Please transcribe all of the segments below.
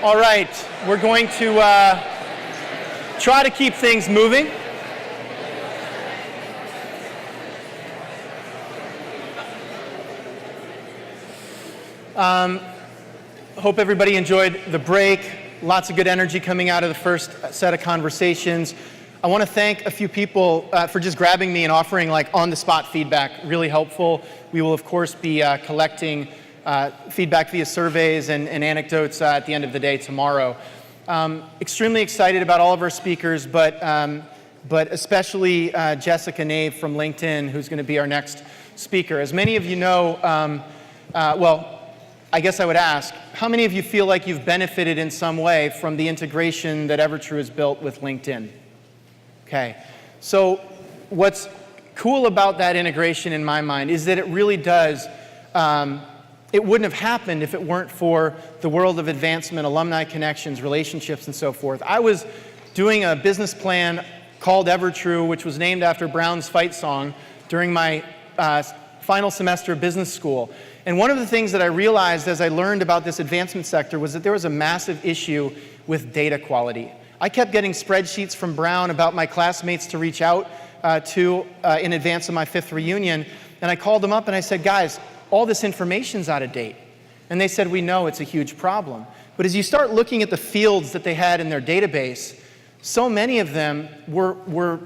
All right, we're going to try to keep things moving. Hope everybody enjoyed the break. Lots of good energy coming out of the first set of conversations. I want to thank a few people for just grabbing me and offering on-the-spot feedback. Really helpful. We will, of course, be collecting feedback via surveys and anecdotes at the end of the day tomorrow. Extremely excited about all of our speakers, but especially Jessica Naeve from LinkedIn, who's going to be our next speaker. As many of you know, well, I guess I would ask, how many of you feel like you've benefited in some way from the integration that Evertrue has built with LinkedIn? Okay, so what's cool about that integration in my mind is that it really does, it wouldn't have happened if it weren't for the world of advancement, alumni connections, relationships, and so forth. I was doing a business plan called Evertrue, which was named after Brown's fight song during my final semester of business school. And one of the things that I realized as I learned about this advancement sector was that there was a massive issue with data quality. I kept getting spreadsheets from Brown about my classmates to reach out to in advance of my 5th reunion, and I called them up and I said, guys, all this information's out of date. And they said, we know it's a huge problem. But as you start looking at the fields that they had in their database, so many of them were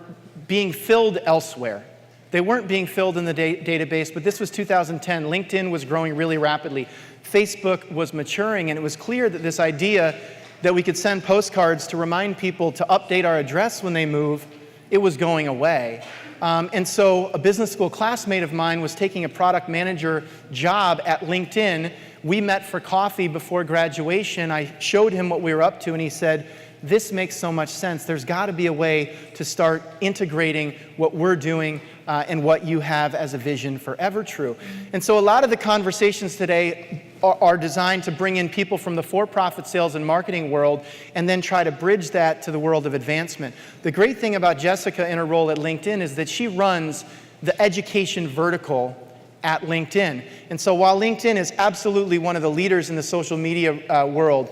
being filled elsewhere. They weren't being filled in the database, but this was 2010. LinkedIn was growing really rapidly. Facebook was maturing, and it was clear that this idea that we could send postcards to remind people to update our address when they move, it was going away. And so a business school classmate of mine was taking a product manager job at LinkedIn. We met for coffee before graduation. I showed him what we were up to, and he said, this makes so much sense. There's got to be a way to start integrating what we're doing and what you have as a vision for Evertrue. And so a lot of the conversations today are designed to bring in people from the for-profit sales and marketing world and then try to bridge that to the world of advancement. The great thing about Jessica in her role at LinkedIn is that she runs the education vertical at LinkedIn. And so while LinkedIn is absolutely one of the leaders in the social media world,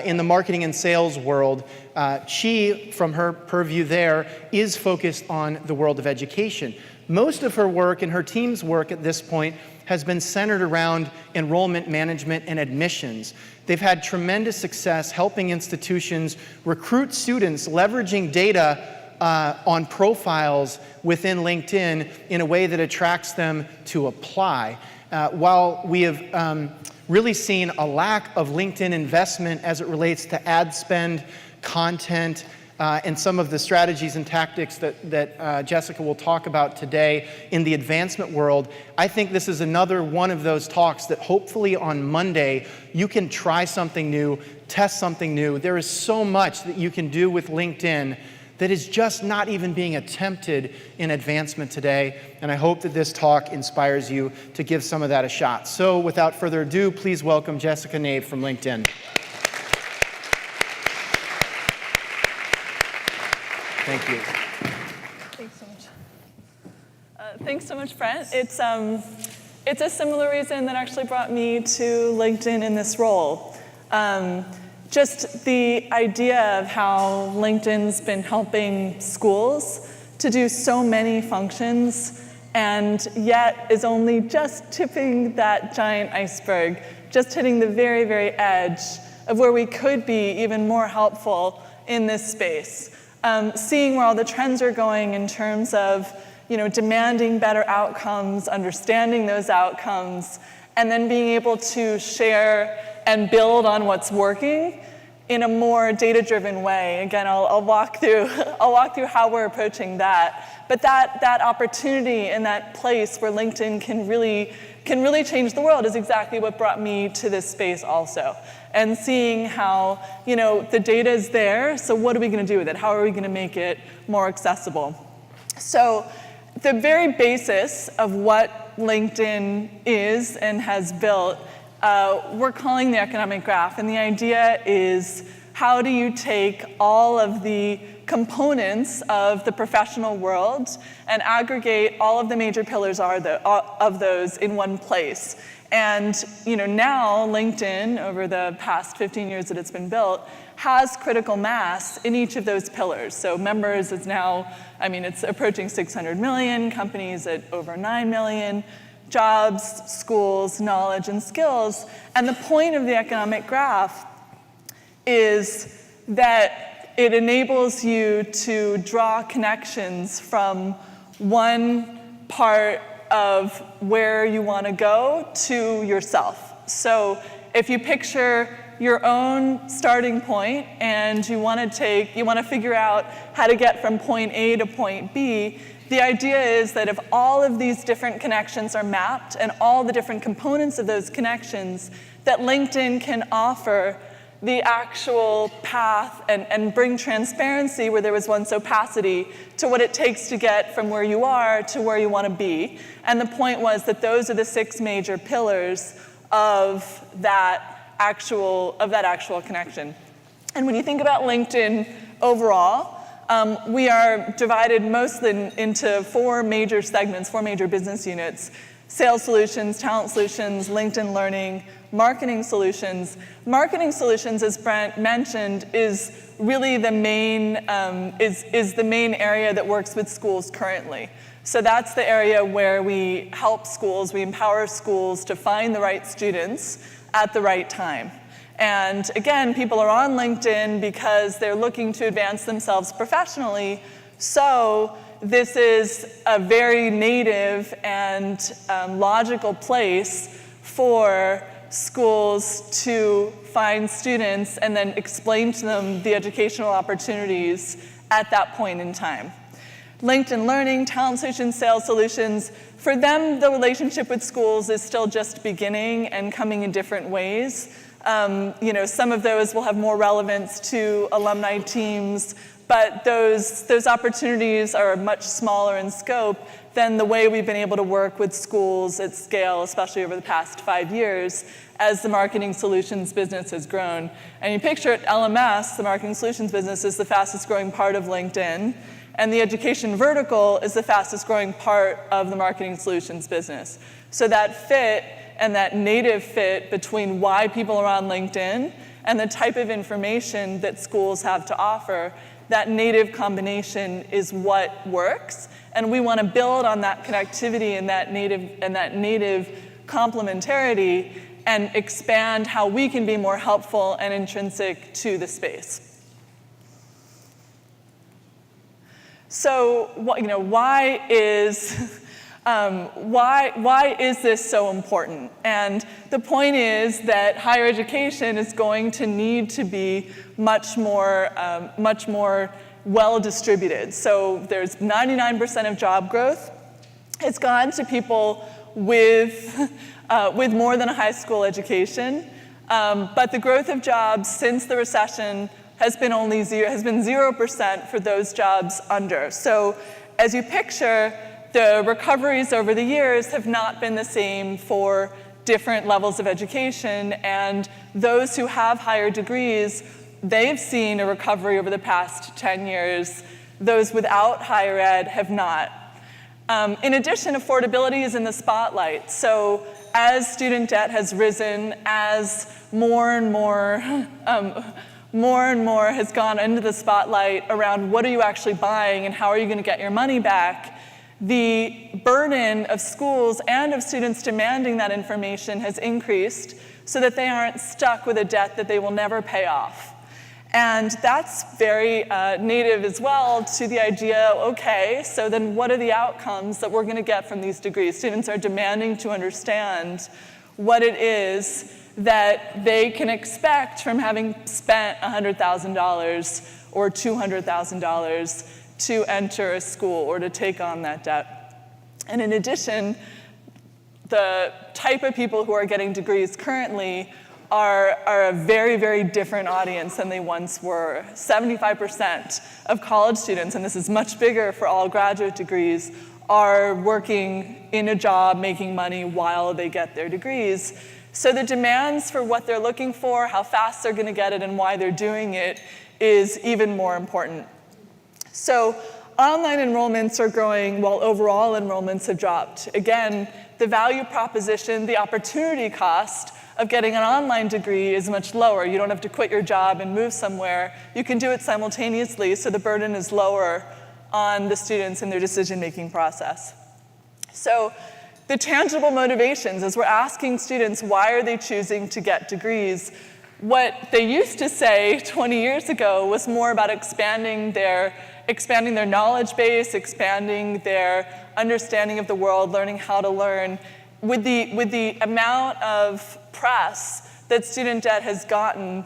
in the marketing and sales world, she, from her purview there, is focused on the world of education. Most of her work and her team's work at this point has been centered around enrollment management and admissions. They've had tremendous success helping institutions recruit students, leveraging data on profiles within LinkedIn in a way that attracts them to apply. While we have really seen a lack of LinkedIn investment as it relates to ad spend, content, and some of the strategies and tactics that Jessica will talk about today in the advancement world, I think this is another one of those talks that hopefully on Monday you can try something new, test something new. There is so much that you can do with LinkedIn that is just not even being attempted in advancement today, and I hope that this talk inspires you to give some of that a shot. So without further ado, please welcome Jessica Naeve from LinkedIn. Thank you. Thanks so much. Thanks so much, Brent. It's a similar reason that actually brought me to LinkedIn in this role. Just the idea of how LinkedIn's been helping schools to do so many functions and yet is only just tipping that giant iceberg, just hitting the very, very edge of where we could be even more helpful in this space. Seeing where all the trends are going in terms of, demanding better outcomes, understanding those outcomes, and then being able to share and build on what's working in a more data-driven way. Again, I'll walk through how we're approaching that. But that opportunity and that place where LinkedIn can really change the world is exactly what brought me to this space also. And seeing how, the data is there, so what are we going to do with it? How are we going to make it more accessible? So the very basis of what LinkedIn is and has built, we're calling the economic graph. And the idea is, how do you take all of the components of the professional world and aggregate all of the major pillars of those in one place. And now LinkedIn, over the past 15 years that it's been built, has critical mass in each of those pillars. So members is now, it's approaching 600 million, companies at over 9 million, jobs, schools, knowledge, and skills. And the point of the economic graph is that it enables you to draw connections from one part of where you want to go to yourself. So if you picture your own starting point and you want to figure out how to get from point A to point B, the idea is that if all of these different connections are mapped and all the different components of those connections, that LinkedIn can offer the actual path and bring transparency where there was once opacity to what it takes to get from where you are to where you want to be. And the point was that those are the 6 major pillars of that actual connection. And when you think about LinkedIn overall, we are divided mostly into 4 major segments, 4 major business units: sales solutions, talent solutions, LinkedIn Learning, marketing solutions. Marketing solutions, as Brent mentioned, is really the main area that works with schools currently. So that's the area where we help schools, we empower schools to find the right students at the right time. And again, people are on LinkedIn because they're looking to advance themselves professionally. So this is a very native and logical place for schools to find students and then explain to them the educational opportunities at that point in time. LinkedIn Learning, Talent Solutions, Sales Solutions, for them, the relationship with schools is still just beginning and coming in different ways. Some of those will have more relevance to alumni teams, but those opportunities are much smaller in scope than the way we've been able to work with schools at scale, especially over the past 5 years, as the marketing solutions business has grown. And you picture it, LMS, the marketing solutions business, is the fastest growing part of LinkedIn, and the education vertical is the fastest growing part of the marketing solutions business. So that fit and that native fit between why people are on LinkedIn and the type of information that schools have to offer, that native combination is what works. And we want to build on that connectivity and that native complementarity and expand how we can be more helpful and intrinsic to the space. So, why is this so important? And the point is that higher education is going to need to be much more well distributed. So there's 99% of job growth. It's gone to people with more than a high school education, but the growth of jobs since the recession has been 0% for those jobs under. So as you picture, the recoveries over the years have not been the same for different levels of education, and those who have higher degrees, they've seen a recovery over the past 10 years. Those without higher ed have not. In addition, affordability is in the spotlight. So as student debt has risen, as more and more has gone into the spotlight around what are you actually buying and how are you going to get your money back, the burden of schools and of students demanding that information has increased so that they aren't stuck with a debt that they will never pay off. And that's very native as well to the idea, okay, so then what are the outcomes that we're going to get from these degrees? Students are demanding to understand what it is that they can expect from having spent $100,000 or $200,000 to enter a school or to take on that debt. And in addition, the type of people who are getting degrees currently are a very, very different audience than they once were. 75% of college students, and this is much bigger for all graduate degrees, are working in a job, making money while they get their degrees. So the demands for what they're looking for, how fast they're going to get it, and why they're doing it is even more important. So online enrollments are growing while overall enrollments have dropped. Again, the value proposition, the opportunity cost of getting an online degree is much lower. You don't have to quit your job and move somewhere. You can do it simultaneously, so the burden is lower on the students in their decision-making process. So the tangible motivations, as we're asking students why are they choosing to get degrees, what they used to say 20 years ago was more about expanding their knowledge base, expanding their understanding of the world, learning how to learn. With the amount of press that student debt has gotten,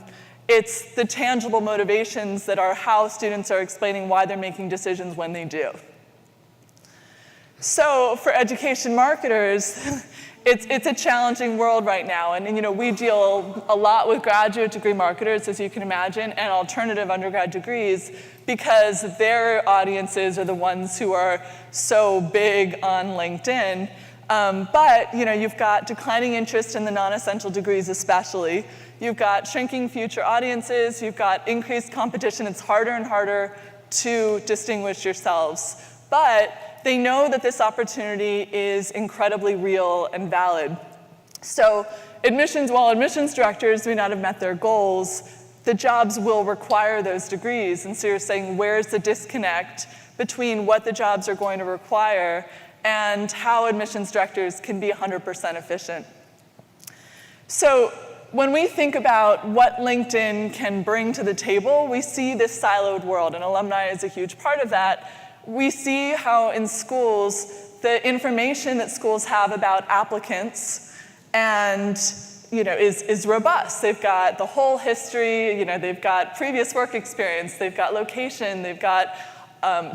it's the tangible motivations that are how students are explaining why they're making decisions when they do. So for education marketers, it's a challenging world right now. And we deal a lot with graduate degree marketers, as you can imagine, and alternative undergrad degrees, because their audiences are the ones who are so big on LinkedIn. But you've got declining interest in the non-essential degrees especially. You've got shrinking future audiences. You've got increased competition. It's harder and harder to distinguish yourselves. But they know that this opportunity is incredibly real and valid. So while admissions directors may not have met their goals, the jobs will require those degrees. And so you're saying, where's the disconnect between what the jobs are going to require and how admissions directors can be 100% efficient? So when we think about what LinkedIn can bring to the table, we see this siloed world, and alumni is a huge part of that. We see how in schools, the information that schools have about applicants is robust. They've got the whole history, they've got previous work experience, they've got location, they've got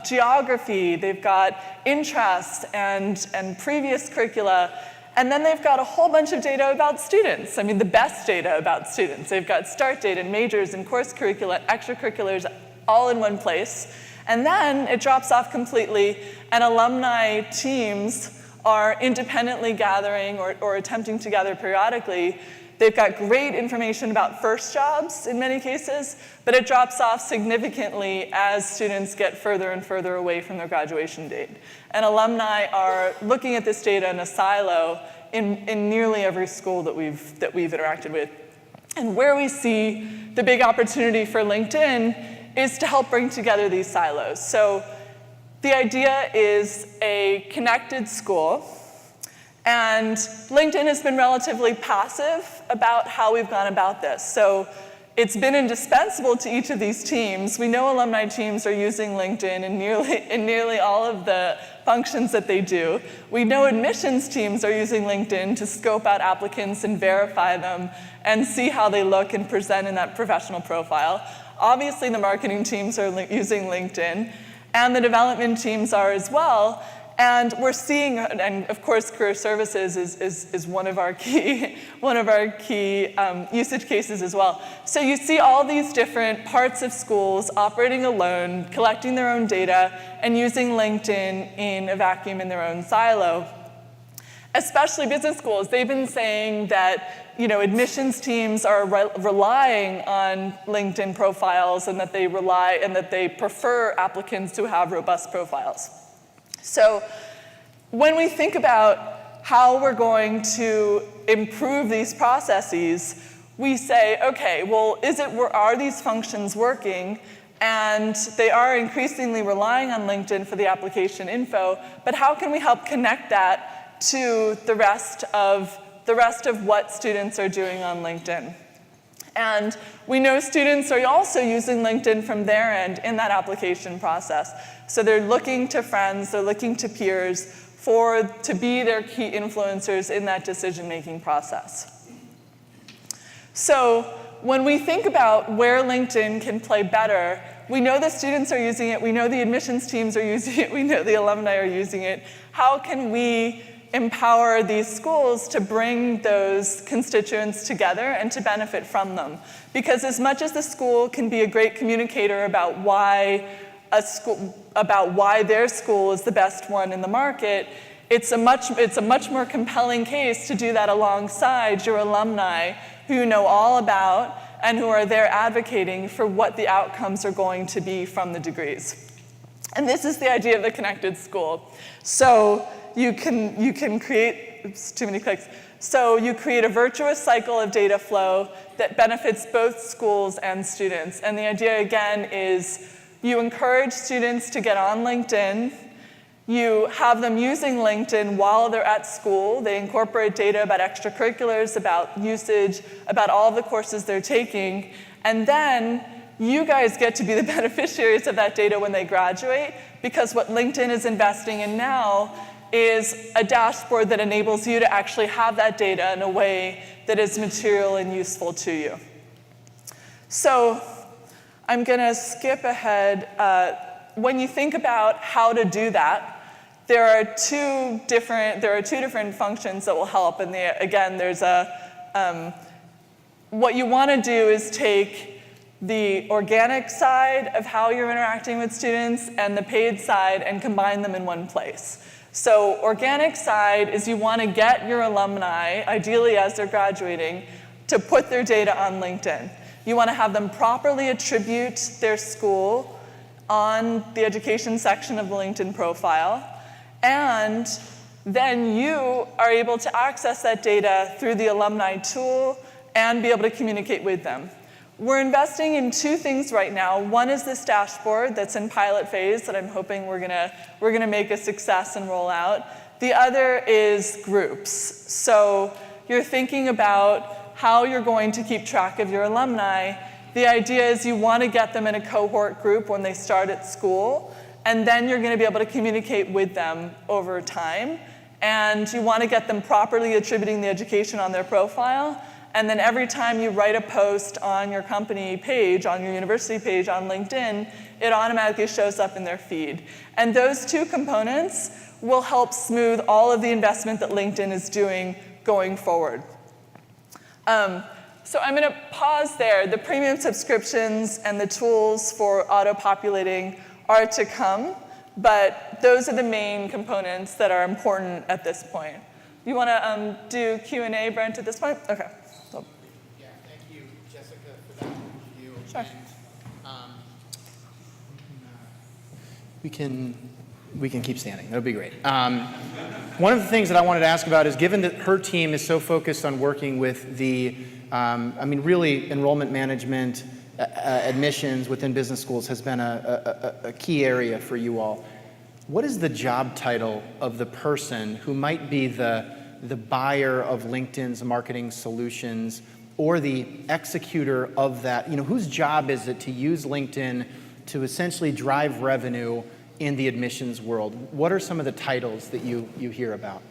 geography, they've got interests and previous curricula, and then they've got a whole bunch of data about students. I mean, the best data about students. They've got start date and majors and course curricula, extracurriculars, all in one place. And then it drops off completely, and alumni teams are independently gathering or attempting to gather periodically. They've got great information about first jobs in many cases, but it drops off significantly as students get further and further away from their graduation date. And alumni are looking at this data in a silo in nearly every school that we've interacted with. And where we see the big opportunity for LinkedIn is to help bring together these silos. So the idea is a connected school, and LinkedIn has been relatively passive about how we've gone about this. So it's been indispensable to each of these teams. We know alumni teams are using LinkedIn in nearly all of the functions that they do. We know admissions teams are using LinkedIn to scope out applicants and verify them and see how they look and present in that professional profile. Obviously, the marketing teams are using LinkedIn, and the development teams are as well. And we're seeing, and of course, career services is one of our key usage cases as well. So you see all these different parts of schools operating alone, collecting their own data, and using LinkedIn in a vacuum in their own silo. Especially business schools, they've been saying that admissions teams are relying on LinkedIn profiles, and that they prefer applicants who have robust profiles. So when we think about how we're going to improve these processes, we say, okay, well, are these functions working? And they are increasingly relying on LinkedIn for the application info, but how can we help connect that to the rest of what students are doing on LinkedIn? And we know students are also using LinkedIn from their end in that application process. So they're looking to friends, they're looking to peers to be their key influencers in that decision-making process. So when we think about where LinkedIn can play better, we know the students are using it, we know the admissions teams are using it, we know the alumni are using it. How can we empower these schools to bring those constituents together and to benefit from them? Because as much as the school can be a great communicator about why their school is the best one in the market, it's a much more compelling case to do that alongside your alumni who you know all about and who are there advocating for what the outcomes are going to be from the degrees. And this is the idea of the connected school. So you can create, oops, too many clicks. So you create a virtuous cycle of data flow that benefits both schools and students. And the idea, again, is you encourage students to get on LinkedIn. You have them using LinkedIn while they're at school. They incorporate data about extracurriculars, about usage, about all of the courses they're taking. And then you guys get to be the beneficiaries of that data when they graduate, because what LinkedIn is investing in now is a dashboard that enables you to actually have that data in a way that is material and useful to you. So I'm going to skip ahead. When you think about how to do that, there are two different functions that will help. And again, there's what you want to do is take the organic side of how you're interacting with students and the paid side and combine them in one place. So organic side is you want to get your alumni, ideally as they're graduating, to put their data on LinkedIn. You want to have them properly attribute their school on the education section of the LinkedIn profile. And then you are able to access that data through the alumni tool and be able to communicate with them. We're investing in two things right now. One is this dashboard that's in pilot phase that I'm hoping we're gonna make a success and roll out. The other is groups. So you're thinking about how you're going to keep track of your alumni. The idea is you want to get them in a cohort group when they start at school, and then you're going to be able to communicate with them over time. And you want to get them properly attributing the education on their profile. And then every time you write a post on your company page, on your university page on LinkedIn, it automatically shows up in their feed. And those two components will help smooth all of the investment that LinkedIn is doing going forward. So I'm going to pause there. The premium subscriptions and the tools for auto-populating are to come, but those are the main components that are important at this point. You want to do Q&A, Brent, at this point? Okay. So. Yeah, thank you, Jessica, for that review. Sure. And, we can keep standing. That'll be great. One of the things that I wanted to ask about is, given that her team is so focused on working with the, really enrollment management, admissions within business schools has been a key area for you all. What is the job title of the person who might be the buyer of LinkedIn's marketing solutions or the executor of that? Whose job is it to use LinkedIn to essentially drive revenue in the admissions world? What are some of the titles that you hear about?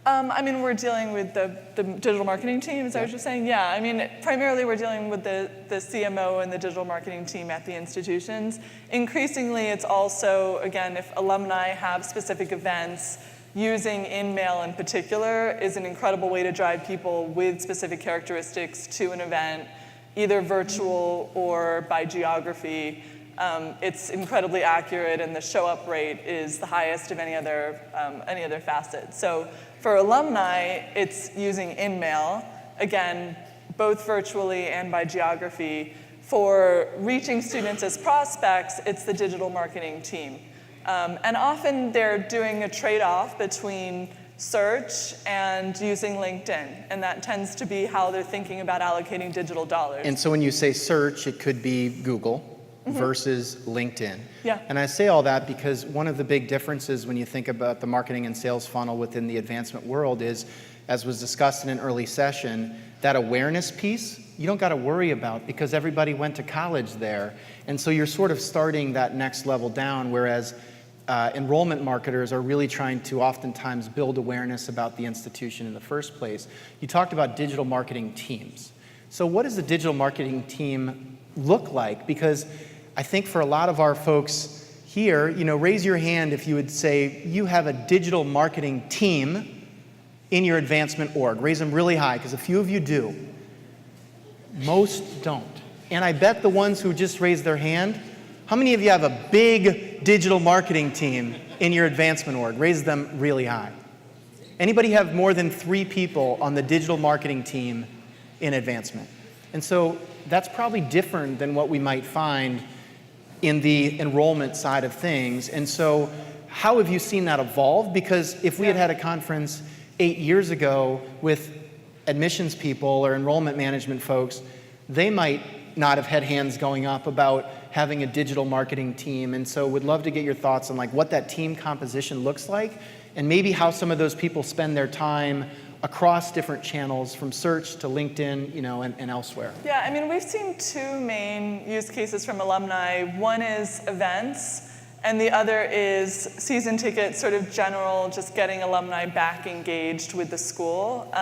We're dealing with the digital marketing team, is that what you're saying? Yeah, primarily we're dealing with the CMO and the digital marketing team at the institutions. Increasingly, it's also, again, if alumni have specific events, using InMail in particular is an incredible way to drive people with specific characteristics to an event, either virtual or by geography. It's incredibly accurate, and the show-up rate is the highest of any other facet. So for alumni, it's using InMail, again, both virtually and by geography. For reaching students as prospects, it's the digital marketing team. And often they're doing a trade-off between search and using LinkedIn, and that tends to be how they're thinking about allocating digital dollars. And so when you say search, it could be Google versus LinkedIn. Yeah. And I say all that because one of the big differences when you think about the marketing and sales funnel within the advancement world is, as was discussed in an early session, that awareness piece, you don't got to worry about because everybody went to college there. And so you're sort of starting that next level down, whereas enrollment marketers are really trying to oftentimes build awareness about the institution in the first place. You talked about digital marketing teams. So what does the digital marketing team look like? Because I think for a lot of our folks here, raise your hand if you would say you have a digital marketing team in your advancement org. Raise them really high, because a few of you do. Most don't. And I bet the ones who just raised their hand, how many of you have a big digital marketing team in your advancement org? Raise them really high. Anybody have more than 3 people on the digital marketing team in advancement? And so that's probably different than what we might find in the enrollment side of things. And so how have you seen that evolve? Because if we had had a conference 8 years ago with admissions people or enrollment management folks, they might not have had hands going up about having a digital marketing team. And so would love to get your thoughts on like what that team composition looks like, and maybe how some of those people spend their time across different channels from search to LinkedIn, and elsewhere. Yeah, I mean, we've seen two main use cases from alumni. One is events, and the other is season tickets, sort of general, just getting alumni back engaged with the school.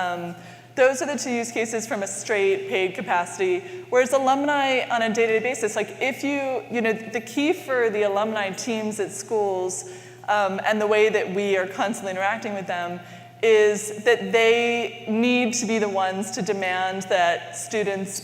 Those are the two use cases from a straight paid capacity. Whereas alumni on a day-to-day basis, like if the key for the alumni teams at schools and the way that we are constantly interacting with them is that they need to be the ones to demand that students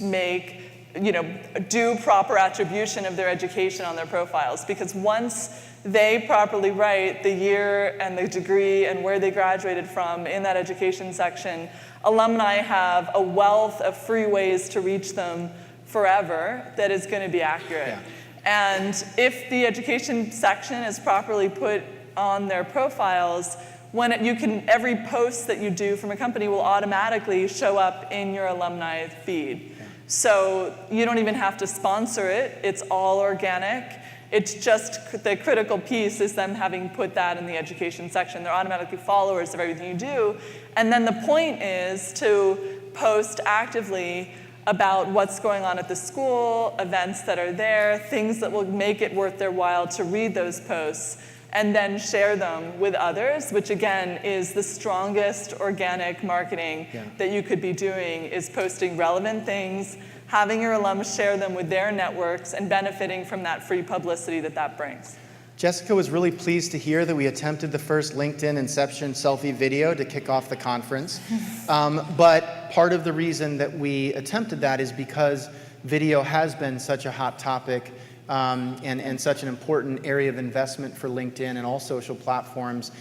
do proper attribution of their education on their profiles. Because once they properly write the year and the degree and where they graduated from in that education section, alumni have a wealth of free ways to reach them forever that is going to be accurate. Yeah. And if the education section is properly put on their profiles, every post that you do from a company will automatically show up in your alumni feed. Yeah. So you don't even have to sponsor it. It's all organic. It's just the critical piece is them having put that in the education section. They're automatically followers of everything you do. And then the point is to post actively about what's going on at the school, events that are there, things that will make it worth their while to read those posts, and then share them with others, which again is the strongest organic marketing that you could be doing, is posting relevant things, having your alums share them with their networks, and benefiting from that free publicity that brings. Jessica was really pleased to hear that we attempted the first LinkedIn Inception selfie video to kick off the conference. But part of the reason that we attempted that is because video has been such a hot topic and such an important area of investment for LinkedIn and all social platforms.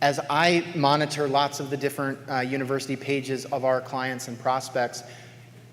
As I monitor lots of the different university pages of our clients and prospects,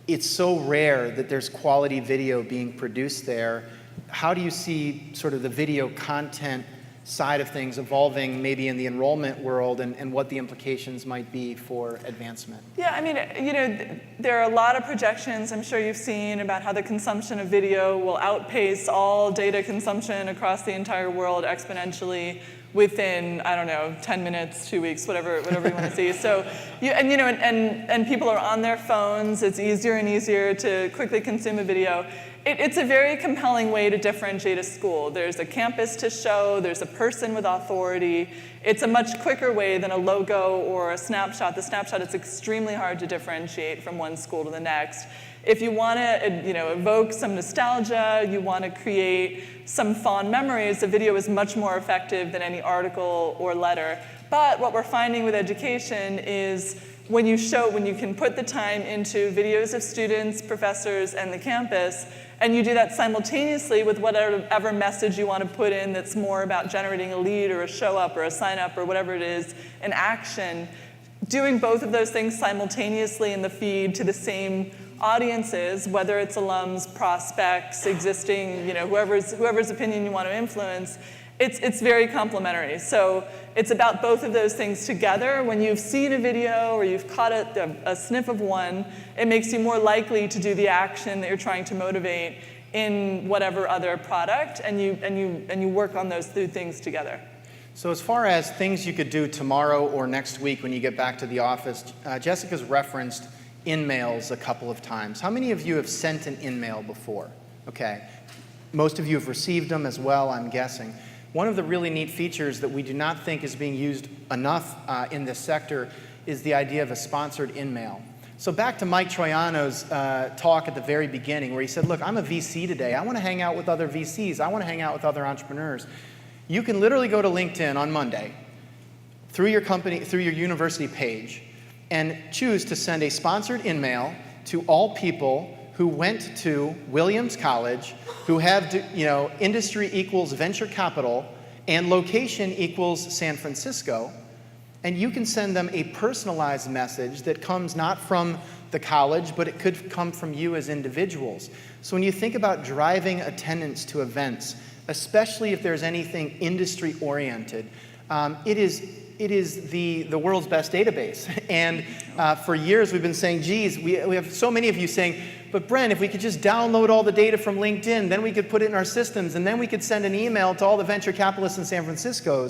it's so rare that there's quality video being produced there. How do you see sort of the video content side of things evolving maybe in the enrollment world, and what the implications might be for advancement? Yeah, I mean, there are a lot of projections I'm sure you've seen about how the consumption of video will outpace all data consumption across the entire world exponentially within, 10 minutes, 2 weeks, whatever you want to see. So, and people are on their phones. It's easier and easier to quickly consume a video. It's a very compelling way to differentiate a school. There's a campus to show, there's a person with authority. It's a much quicker way than a logo or a snapshot. The snapshot is extremely hard to differentiate from one school to the next. If you want to evoke some nostalgia, you want to create some fond memories, the video is much more effective than any article or letter. But what we're finding with education is when you can put the time into videos of students, professors, and the campus, and you do that simultaneously with whatever message you want to put in that's more about generating a lead or a show up or a sign up or whatever it is, an action, doing both of those things simultaneously in the feed to the same audiences, whether it's alums, prospects, existing, whoever's opinion you want to influence, it's very complementary. So it's about both of those things together. When you've seen a video or you've caught a sniff of one, it makes you more likely to do the action that you're trying to motivate in whatever other product, and you work on those two things together. So as far as things you could do tomorrow or next week when you get back to the office, Jessica's referenced in-mails a couple of times. How many of you have sent an in-mail before? Okay. Most of you have received them as well, I'm guessing. One of the really neat features that we do not think is being used enough in this sector is the idea of a sponsored in-mail. So back to Mike Troiano's talk at the very beginning where he said, look, I'm a VC today. I want to hang out with other VCs. I want to hang out with other entrepreneurs. You can literally go to LinkedIn on Monday through your university page and choose to send a sponsored in-mail to all people who went to Williams College, who have, industry equals venture capital and location equals San Francisco, and you can send them a personalized message that comes not from the college, but it could come from you as individuals. So when you think about driving attendance to events, especially if there's anything industry-oriented, it is the world's best database. And for years we've been saying, geez, we have so many of you saying, but Brent, if we could just download all the data from LinkedIn, then we could put it in our systems, and then we could send an email to all the venture capitalists in San Francisco.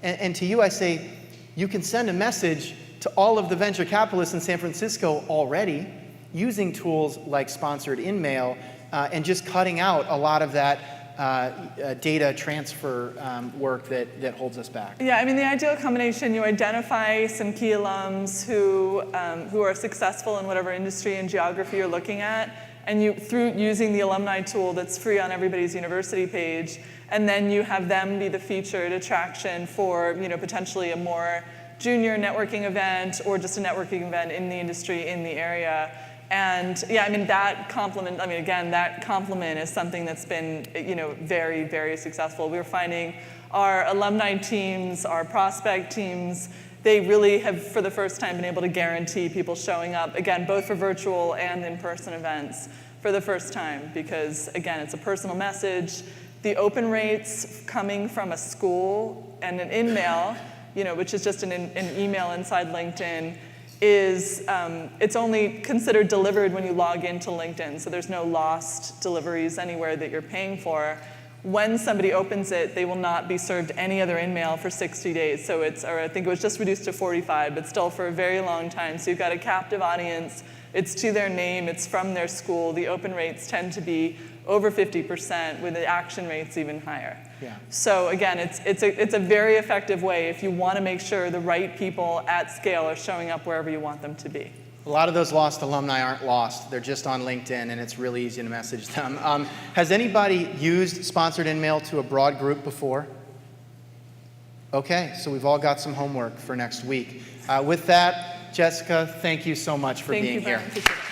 And to you I say, you can send a message to all of the venture capitalists in San Francisco already using tools like sponsored InMail and just cutting out a lot of that data transfer work that holds us back. Yeah, I mean, the ideal combination, you identify some key alums who are successful in whatever industry and geography you're looking at, and you, through using the alumni tool that's free on everybody's university page, and then you have them be the featured attraction for, potentially a more junior networking event or just a networking event in the industry in the area. And yeah, I mean, that complement is something that's been, very, very successful. We're finding our alumni teams, our prospect teams, they really have, for the first time, been able to guarantee people showing up, again, both for virtual and in-person events for the first time, because, again, it's a personal message. The open rates coming from a school and an InMail, which is just an email inside LinkedIn, is it's only considered delivered when you log into LinkedIn, so there's no lost deliveries anywhere that you're paying for. When somebody opens it, they will not be served any other InMail for 60 days. So or I think it was just reduced to 45, but still for a very long time. So you've got a captive audience. It's to their name. It's from their school. The open rates tend to be over 50%, with the action rates even higher. Yeah. So again, it's a very effective way if you want to make sure the right people at scale are showing up wherever you want them to be. A lot of those lost alumni aren't lost. They're just on LinkedIn, and it's really easy to message them. Has anybody used sponsored InMail to a broad group before? Okay, so we've all got some homework for next week. With that, Jessica, thank you so much for being here. Thank you, Brian.